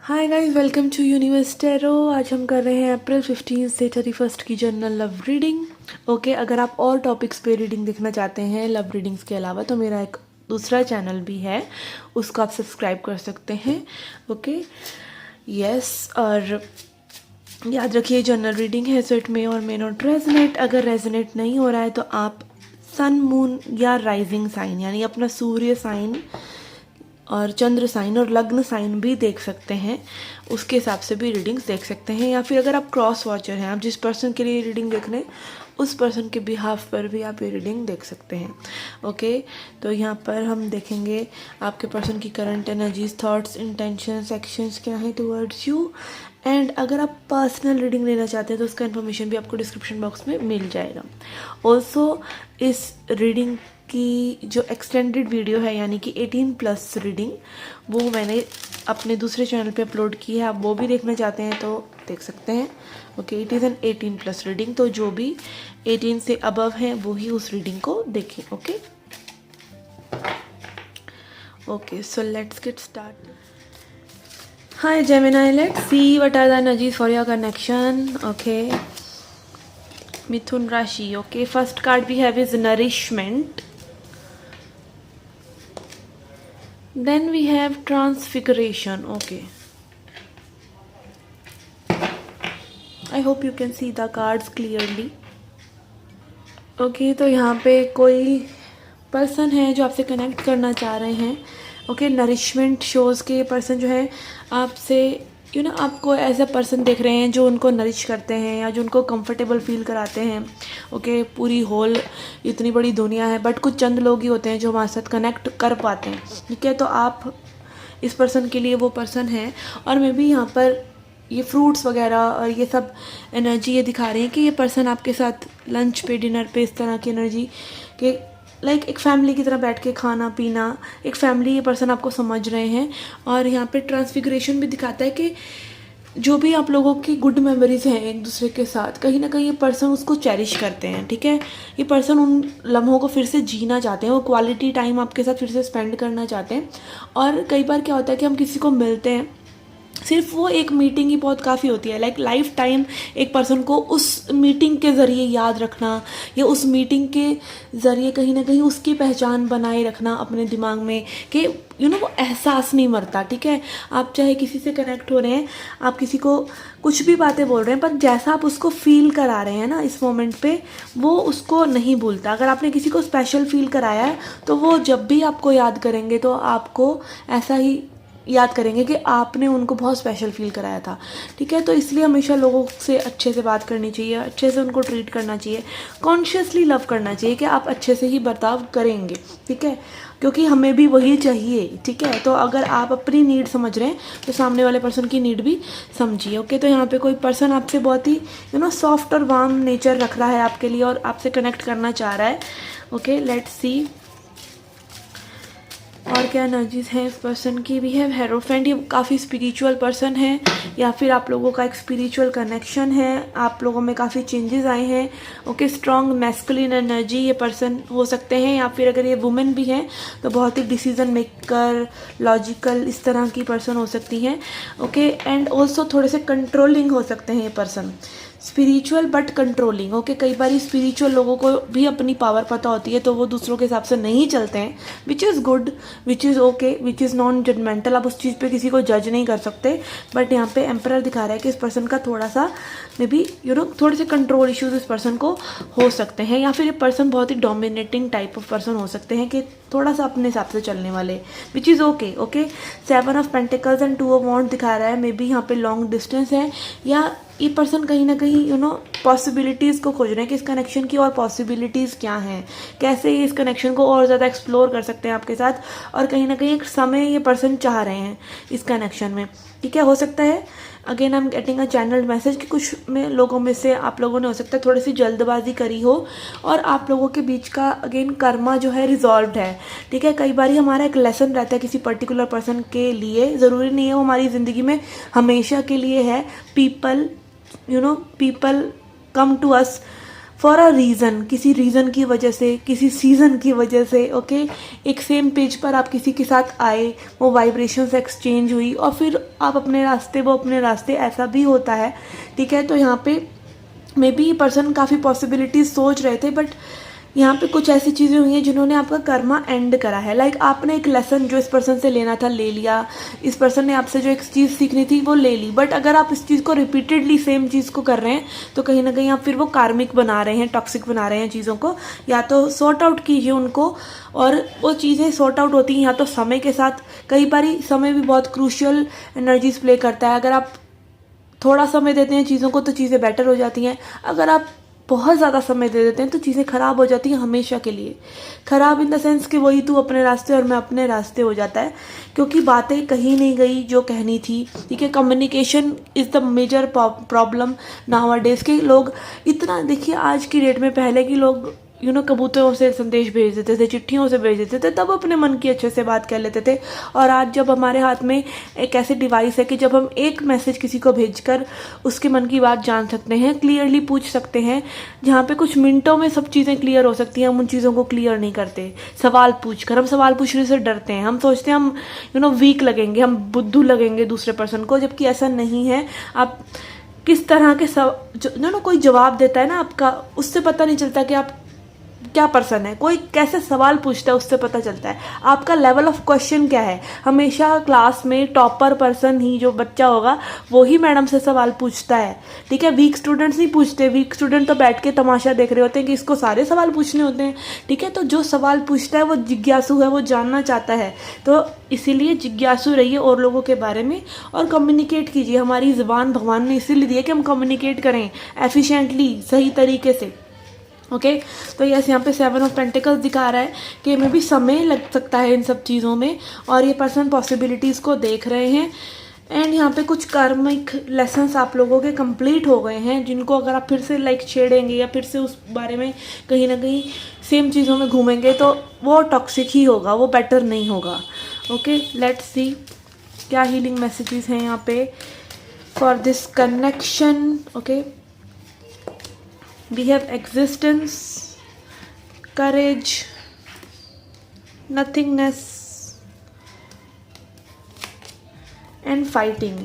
Hi guys, welcome to Universe Tarot. आज हम कर रहे हैं अप्रैल 15 से 31 की जनरल लव रीडिंग। ओके, अगर आप और टॉपिक्स पे रीडिंग देखना चाहते हैं लव रीडिंग्स के अलावा, तो मेरा एक दूसरा चैनल भी है, उसको आप सब्सक्राइब कर सकते हैं। Okay, yes. और याद रखिए, जनरल रीडिंग है, so it may not resonate. अगर रेजनेट नहीं हो रहा है तो आप सन, मून या राइजिंग साइन, यानी अपना सूर्य साइन और चंद्र साइन और लग्न साइन भी देख सकते हैं, उसके हिसाब से भी रीडिंग्स देख सकते हैं। या फिर अगर आप क्रॉस वॉचर हैं, आप जिस पर्सन के लिए रीडिंग देख रहे हैं उस पर्सन के बिहाफ पर भी आप ये रीडिंग देख सकते हैं। ओके, तो यहाँ पर हम देखेंगे आपके पर्सन की current energies, thoughts, intentions, actions क्या है टुवर्ड्स यू। एंड अगर आप पर्सनल रीडिंग लेना चाहते हैं तो उसका इन्फॉर्मेशन भी आपको डिस्क्रिप्शन बॉक्स में मिल जाएगा। ऑल्सो इस रीडिंग की जो एक्सटेंडेड वीडियो है, यानी कि 18+ रीडिंग, वो मैंने अपने दूसरे चैनल पे अपलोड की है। आप वो भी देखना चाहते हैं तो देख सकते हैं। Okay, it is an 18+ reading, तो जो भी 18 से अबव हैं वो ही उस रीडिंग को देखें। Okay okay, so let's get start. Hi Gemini, let's see what are the energies for your connection. Okay, मिथुन राशि। Okay, first card we have is nourishment. Then we have transfiguration. Okay, I hope you can see the cards clearly. Okay, तो यहाँ पे कोई person है जो आपसे connect करना चाह रहे हैं। ओके, नरिशमेंट शोज़ के पर्सन जो है आपसे आपको ऐसा पर्सन देख रहे हैं जो उनको नरिश करते हैं या जो उनको कंफर्टेबल फील कराते हैं। ओके, पूरी होल इतनी बड़ी दुनिया है, बट कुछ चंद लोग ही होते हैं जो हमारे साथ कनेक्ट कर पाते हैं। ठीक है, तो आप इस पर्सन के लिए वो पर्सन है। और मैं भी यहाँ पर ये फ्रूट्स वगैरह और ये सब एनर्जी ये दिखा रही है कि ये पर्सन आपके साथ लंच पे, डिनर पे, इस तरह की एनर्जी के लाइक एक फैमिली की तरह बैठ के खाना पीना, एक फैमिली ये पर्सन आपको समझ रहे हैं। और यहाँ पे ट्रांसफिगरेशन भी दिखाता है कि जो भी आप लोगों की गुड मेमोरीज हैं एक दूसरे के साथ, कहीं ना कहीं ये पर्सन उसको चेरिश करते हैं। ठीक है, ये पर्सन उन लम्हों को फिर से जीना चाहते हैं, वो क्वालिटी टाइम आपके साथ फिर से स्पेंड करना चाहते हैं। और कई बार क्या होता है कि हम किसी को मिलते हैं, सिर्फ वो एक मीटिंग ही बहुत काफ़ी होती है, लाइक लाइफ टाइम एक पर्सन को उस मीटिंग के ज़रिए याद रखना या उस मीटिंग के ज़रिए कहीं ना कहीं उसकी पहचान बनाए रखना अपने दिमाग में कि वो एहसास नहीं मरता। ठीक है, आप चाहे किसी से कनेक्ट हो रहे हैं, आप किसी को कुछ भी बातें बोल रहे हैं, पर जैसा आप उसको फील करा रहे हैं ना इस मोमेंट पे, वो उसको नहीं भूलता। अगर आपने किसी को स्पेशल फील कराया है तो वो जब भी आपको याद करेंगे तो आपको ऐसा ही याद करेंगे कि आपने उनको बहुत स्पेशल फील कराया था। ठीक है, तो इसलिए हमेशा लोगों से अच्छे से बात करनी चाहिए, अच्छे से उनको ट्रीट करना चाहिए, कॉन्शियसली लव करना चाहिए कि आप अच्छे से ही बर्ताव करेंगे। ठीक है, क्योंकि हमें भी वही चाहिए। ठीक है, तो अगर आप अपनी नीड समझ रहे हैं तो सामने वाले पर्सन की नीड भी समझिए। ओके, तो यहाँ पे कोई पर्सन आपसे बहुत ही सॉफ्ट और वार्म नेचर रख रहा है आपके लिए और आपसे कनेक्ट करना चाह रहा है। ओके, लेट्स सी और क्या एनर्जीज हैं इस पर्सन की। वी हैव हेरोफेंट, ये काफ़ी स्पिरिचुअल पर्सन है या फिर आप लोगों का एक स्पिरिचुअल कनेक्शन है, आप लोगों में काफ़ी चेंजेस आए हैं। ओके, स्ट्रॉन्ग मैस्कुलिन एनर्जी ये पर्सन हो सकते हैं, या फिर अगर ये वुमेन भी हैं तो बहुत ही डिसीजन मेकर, लॉजिकल, इस तरह की पर्सन हो सकती हैं। ओके, एंड ऑल्सो थोड़े से कंट्रोलिंग हो सकते हैं ये person, spiritual but controlling. Okay, कई बार स्पिरिचुअल लोगों को भी अपनी पावर पता होती है तो वो दूसरों के हिसाब से नहीं चलते हैं, which is good, which is okay, which is non judgemental. आप उस चीज़ पे किसी को जज नहीं कर सकते। बट यहाँ पे एम्परर दिखा रहा है कि इस पर्सन का थोड़ा सा मे बी थोड़े से कंट्रोल इश्यूज इस पर्सन को हो सकते हैं, या फिर ये पर्सन बहुत ही डोमिनेटिंग टाइप ऑफ पर्सन हो सकते हैं कि थोड़ा सा अपने हिसाब से चलने वाले, which is okay. Okay, 7 of pentacles and 2 of wand दिखा रहा है। मे बी यहाँ पे लॉन्ग डिस्टेंस है, या ये पर्सन कहीं ना कहीं पॉसिबिलिटीज़ को खोज रहे हैं कि इस कनेक्शन की और पॉसिबिलिटीज़ क्या हैं, कैसे ये इस कनेक्शन को और ज़्यादा एक्सप्लोर कर सकते हैं आपके साथ, और कहीं ना कहीं एक समय ये पर्सन चाह रहे हैं इस कनेक्शन में। ठीक है, हो सकता है again I am getting a channel message कि कुछ में लोगों में से आप लोगों ने हो सकता है थोड़ी सी जल्दबाजी करी हो और आप लोगों के बीच का अगेन कर्मा जो है रिजॉल्व्ड है। ठीक है, कई बार हमारा एक लेसन रहता है किसी पर्टिकुलर पर्सन के लिए, ज़रूरी नहीं है वो हमारी ज़िंदगी में हमेशा के लिए है। People people come to us for a reason, किसी रीज़न की वजह से, किसी सीज़न की वजह से, ओके। एक सेम पेज पर आप किसी के साथ आए, वो वाइब्रेशंस एक्सचेंज हुई और फिर आप अपने रास्ते, वो अपने रास्ते, ऐसा भी होता है, ठीक है। तो यहाँ पे मे बी पर्सन काफ़ी पॉसिबिलिटीज़ सोच रहे थे, बट यहाँ पे कुछ ऐसी चीज़ें हुई हैं जिन्होंने आपका कर्मा एंड करा है। लाइक आपने एक लेसन जो इस पर्सन से लेना था ले लिया, इस पर्सन ने आपसे जो एक चीज़ सीखनी थी वो ले ली, बट अगर आप इस चीज़ को रिपीटेडली सेम चीज़ को कर रहे हैं तो कहीं ना कहीं आप फिर वो कार्मिक बना रहे हैं, टॉक्सिक बना रहे हैं चीज़ों को। या तो सॉर्ट आउट कीजिए उनको, और वो चीज़ें सॉर्ट आउट होती हैं या तो समय के साथ। कई बार समय भी बहुत क्रूशियल एनर्जीज प्ले करता है। अगर आप थोड़ा समय देते हैं चीज़ों को तो चीज़ें बेटर हो जाती हैं, अगर आप बहुत ज़्यादा समय दे देते हैं तो चीज़ें ख़राब हो जाती हैं हमेशा के लिए। ख़राब इन द सेंस कि वही तू अपने रास्ते और मैं अपने रास्ते हो जाता है, क्योंकि बातें कही नहीं गई जो कहनी थी, ठीक है। Communication is the major problem nowadays के लोग इतना, देखिए आज की डेट में, पहले के लोग कबूतरों से संदेश भेज देते थे, चिट्ठियों से भेज देते थे, तब अपने मन की अच्छे से बात कर लेते थे। और आज जब हमारे हाथ में एक ऐसी डिवाइस है कि जब हम एक मैसेज किसी को भेजकर उसके मन की बात जान सकते हैं, क्लियरली पूछ सकते हैं, जहाँ पे कुछ मिनटों में सब चीज़ें क्लियर हो सकती हैं, हम उन चीज़ों को क्लियर नहीं करते। सवाल पूछकर, हम सवाल पूछने से डरते हैं, हम सोचते हैं हम वीक लगेंगे, हम बुद्धू लगेंगे दूसरे पर्सन को, जबकि ऐसा नहीं है। आप किस तरह के कोई जवाब देता है ना आपका, उससे पता नहीं चलता कि आप क्या पर्सन है। कोई कैसे सवाल पूछता है उससे पता चलता है आपका लेवल ऑफ क्वेश्चन क्या है। हमेशा क्लास में टॉपर पर्सन ही, जो बच्चा होगा वो ही मैडम से सवाल पूछता है, ठीक है। वीक स्टूडेंट्स नहीं पूछते, वीक स्टूडेंट तो बैठ के तमाशा देख रहे होते हैं कि इसको सारे सवाल पूछने होते हैं, ठीक है। तो जो सवाल पूछता है वो जिज्ञासु है, वो जानना चाहता है। तो इसीलिए जिज्ञासु रहिए और लोगों के बारे में, और कम्युनिकेट कीजिए। हमारी ज़ुबान भगवान ने इसीलिए दी है कि हम कम्युनिकेट करें एफिशिएंटली, सही तरीके से, ओके। तो यस, यहाँ पे 7 ऑफ पेंटिकल्स दिखा रहा है कि में भी समय लग सकता है इन सब चीज़ों में, और ये पर्सन पॉसिबिलिटीज़ को देख रहे हैं। एंड यहाँ पे कुछ कार्मिक लेसन्स आप लोगों के कंप्लीट हो गए हैं, जिनको अगर आप फिर से छेड़ेंगे या फिर से उस बारे में कहीं ना कहीं सेम चीज़ों में घूमेंगे तो वो टॉक्सिक ही होगा, वो बेटर नहीं होगा, ओके। लेट्स सी क्या हीलिंग मैसेजेस हैं यहाँ पे for this connection, okay. We have existence, courage, nothingness, and fighting.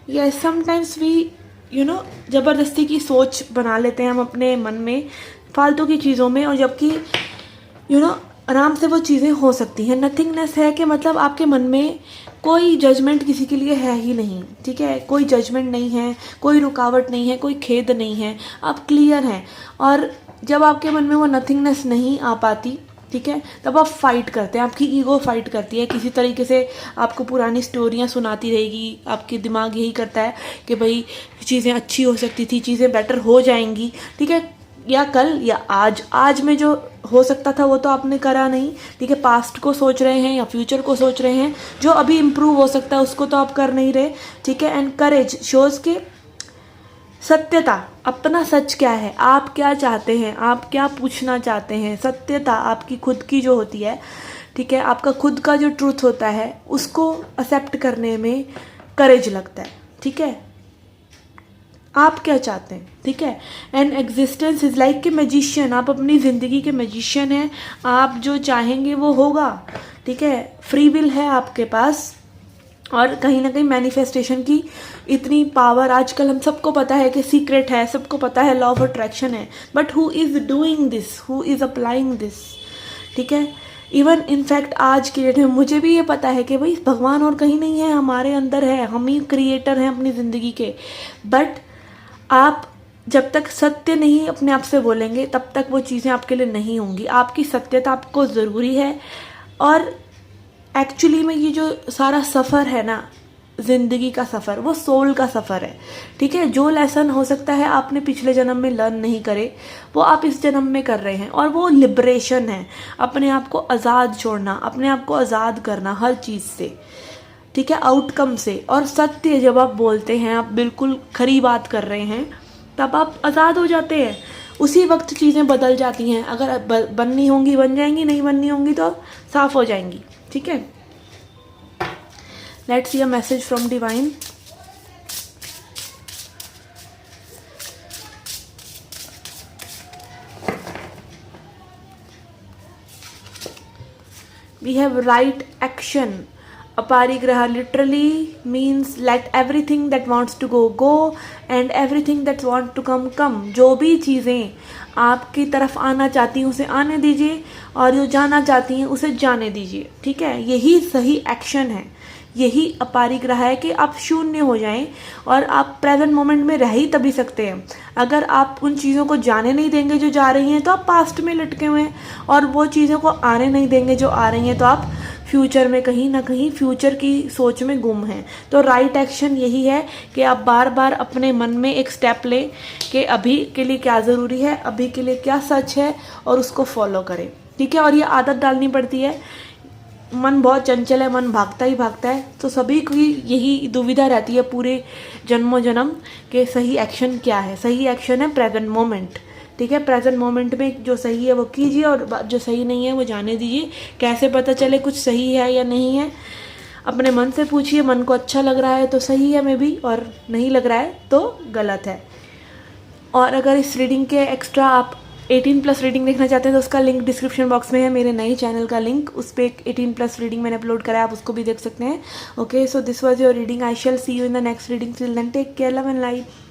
Yes, sometimes we, ज़बरदस्ती की सोच बना लेते हैं हम अपने मन में फालतू की चीज़ों में, और जबकि आराम से वो चीज़ें हो सकती हैं। नथिंगनेस है कि मतलब आपके मन में कोई जजमेंट किसी के लिए है ही नहीं, ठीक है। कोई जजमेंट नहीं है, कोई रुकावट नहीं है, कोई खेद नहीं है, आप क्लियर हैं। और जब आपके मन में वो नथिंगनेस नहीं आ पाती, ठीक है, तब आप फाइट करते हैं, आपकी ईगो फाइट करती है किसी तरीके से, आपको पुरानी स्टोरियाँ सुनाती रहेगी। आपकी दिमाग यही करता है कि भाई चीज़ें अच्छी हो सकती थी, चीज़ें बेटर हो जाएंगी, ठीक है, या कल या आज में जो हो सकता था वो तो आपने करा नहीं, ठीक है। पास्ट को सोच रहे हैं या फ्यूचर को सोच रहे हैं, जो अभी इम्प्रूव हो सकता है उसको तो आप कर नहीं रहे, ठीक है। एंड करेज शोज़ के सत्यता, अपना सच क्या है, आप क्या चाहते हैं, आप क्या पूछना चाहते हैं, सत्यता आपकी खुद की जो होती है, ठीक है, आपका खुद का जो ट्रूथ होता है उसको एक्सेप्ट करने में करेज लगता है, ठीक है। आप क्या चाहते हैं, ठीक है। एंड एग्जिस्टेंस इज़ लाइक के मैजिशियन, आप अपनी ज़िंदगी के मैजिशियन हैं, आप जो चाहेंगे वो होगा, ठीक है। फ्री विल है आपके पास, और कहीं ना कहीं मैनिफेस्टेशन की इतनी पावर आजकल हम सबको पता है कि सीक्रेट है, सबको पता है लॉ ऑफ अट्रैक्शन है, but who is doing this, who is applying this, ठीक है। इवन इनफैक्ट आज की डेट में मुझे भी ये पता है कि भाई भगवान और कहीं नहीं है, हमारे अंदर है, हम ही क्रिएटर हैं अपनी ज़िंदगी के। बट आप जब तक सत्य नहीं अपने आप से बोलेंगे तब तक वो चीज़ें आपके लिए नहीं होंगी। आपकी सत्यता आपको ज़रूरी है। और एक्चुअली में ये जो सारा सफ़र है ना, ज़िंदगी का सफ़र, वो सोल का सफ़र है, ठीक है। जो लेसन हो सकता है आपने पिछले जन्म में लर्न नहीं करे, वो आप इस जन्म में कर रहे हैं, और वो लिबरेशन है, अपने आप को आज़ाद छोड़ना, अपने आप को आज़ाद करना हर चीज़ से, ठीक है, आउटकम से। और सत्य जब आप बोलते हैं, आप बिल्कुल खरी बात कर रहे हैं, तब आप आज़ाद हो जाते हैं। उसी वक्त चीज़ें बदल जाती हैं। अगर बननी होंगी बन जाएंगी, नहीं बननी होंगी तो साफ़ हो जाएंगी, ठीक है। Let's see a message from divine. we have right action. Aparigraha literally means let everything that wants to go go and everything that want to come come. जो भी चीज़ें आपकी तरफ आना चाहती हैं उसे आने दीजिए और जो जाना चाहती हैं उसे जाने दीजिए, ठीक है। यही सही एक्शन है, यही अपरिग्रह है कि आप शून्य हो जाएं और आप प्रेजेंट मोमेंट में रह ही तभी सकते हैं। अगर आप उन चीज़ों को जाने नहीं देंगे जो जा रही हैं तो आप पास्ट में लटके हुए हैं, और वो चीज़ों को आने नहीं देंगे जो आ रही हैं तो आप फ्यूचर में कहीं ना कहीं फ्यूचर की सोच में गुम हैं। तो राइट एक्शन यही है कि आप बार बार अपने मन में एक स्टेप लें कि अभी के लिए क्या ज़रूरी है, अभी के लिए क्या सच है, और उसको फॉलो करें, ठीक है। और ये आदत डालनी पड़ती है। मन बहुत चंचल है, मन भागता ही भागता है, तो सभी की यही दुविधा रहती है पूरे जन्मों जन्म के सही एक्शन क्या है। सही एक्शन है प्रेजेंट मोमेंट, ठीक है। प्रेजेंट मोमेंट में जो सही है वो कीजिए और जो सही नहीं है वो जाने दीजिए। कैसे पता चले कुछ सही है या नहीं है? अपने मन से पूछिए, मन को अच्छा लग रहा है तो सही है मे बी, और नहीं लग रहा है तो गलत है। और अगर इस रीडिंग के एक्स्ट्रा आप 18+ रीडिंग देखना चाहते हैं तो उसका लिंक डिस्क्रिप्शन बॉक्स में है, मेरे नए चैनल का लिंक, उस पर 18+ रीडिंग मैंने अपलोड करा है, आप उसको भी देख सकते हैं। Okay, so this was your reading. I shall see you in the next reading. Till then take care, love and light.